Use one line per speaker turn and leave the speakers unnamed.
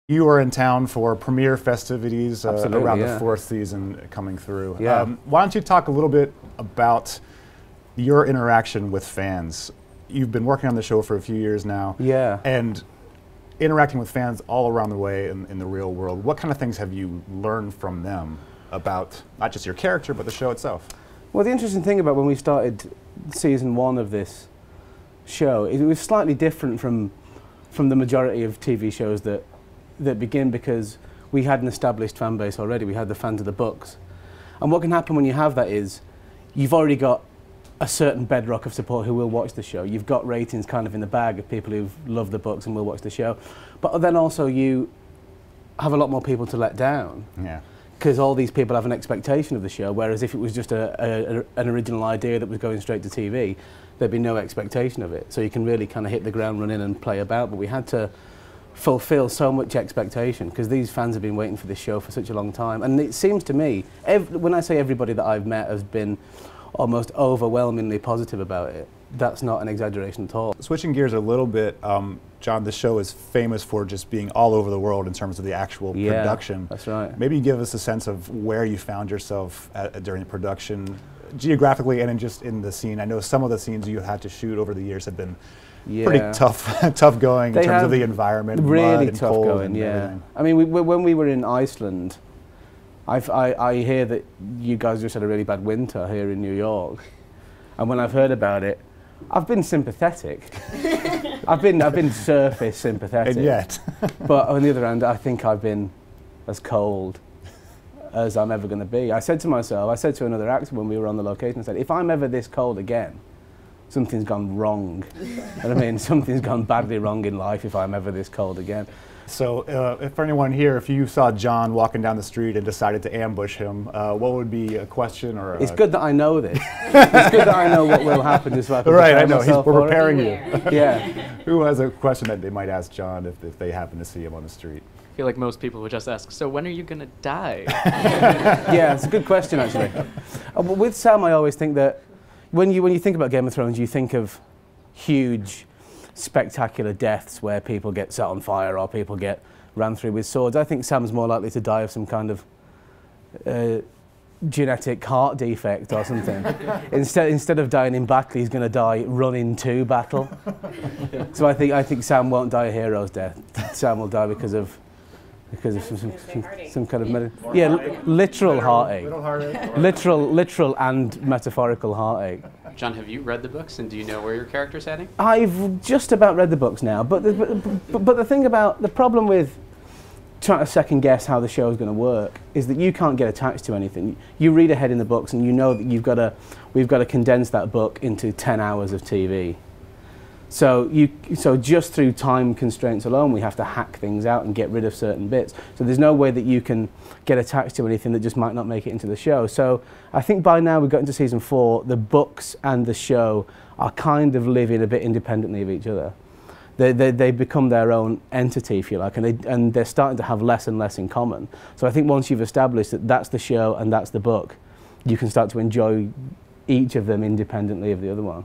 You are in town for premiere festivities around
yeah.
the fourth season coming through.
Yeah.
Why don't you talk a little bit about your interaction with fans? You've been working on the show for a few years now.
Yeah.
And interacting with fans all around the way in the real world. What kind of things have you learned from them about not just your character, but the show itself?
Well, the interesting thing about when we started season 1 of this show, it was slightly different from the majority of TV shows that begin, because we had an established fan base already. We had the fans of the books. And what can happen when you have that is you've already got a certain bedrock of support who will watch the show. You've got ratings kind of in the bag of people who've loved the books and will watch the show. But then also you have a lot more people to let down.
Yeah.
Because all these people have an expectation of the show, whereas if it was just an original idea that was going straight to TV, there'd be no expectation of it. So you can really kind of hit the ground running and play about. But we had to fulfill so much expectation because these fans have been waiting for this show for such a long time. And it seems to me, when I say everybody that I've met has been almost overwhelmingly positive about it, that's not an exaggeration at all.
Switching gears a little bit, John, the show is famous for just being all over the world in terms of the actual production.
That's right.
Maybe give us a sense of where you found yourself during the production, geographically and just in the scene. I know some of the scenes you had to shoot over the years have been pretty tough going in terms of the environment.
Really
mud and
tough
cold
going,
and
yeah.
everything.
I mean, when we were in Iceland, I hear that you guys just had a really bad winter here in New York, and when I've heard about it, I've been sympathetic. I've been surface sympathetic.
And yet.
But on the other hand, I think I've been as cold as I'm ever going to be. I said to myself, I said to another actor when we were on the location, I said, if I'm ever this cold again, something's gone wrong. And I mean, something's gone badly wrong in life if I'm ever this cold again.
So if for anyone here, if you saw John walking down the street and decided to ambush him, what would be a question or
It's good that I know this. It's good that I know what will happen just so I can
right, I know. We're preparing
you. Yeah.
Who has a question that they might ask John if they happen to see him on the street?
I feel like most people would just ask, so when are you going to die?
Yeah, it's a good question, actually. With Sam, I always think that when you think about Game of Thrones, you think of huge, spectacular deaths where people get set on fire or people get ran through with swords. I think Sam's more likely to die of some kind of genetic heart defect or something. Instead of dying in battle, he's going to die running to battle. So I think Sam won't die a hero's death. Sam will die because of some kind of literal heartache. Literal and metaphorical heartache.
John, have you read the books and do you know where your character's heading?
I've just about read the books now, but the problem with trying to second guess how the show is going to work is that you can't get attached to anything. You read ahead in the books and you know that we've got to condense that book into 10 hours of TV. So just through time constraints alone, we have to hack things out and get rid of certain bits. So there's no way that you can get attached to anything that just might not make it into the show. So I think by now we've got into season 4, the books and the show are kind of living a bit independently of each other. They become their own entity, if you like, and they're starting to have less and less in common. So I think once you've established that that's the show and that's the book, you can start to enjoy each of them independently of the other one.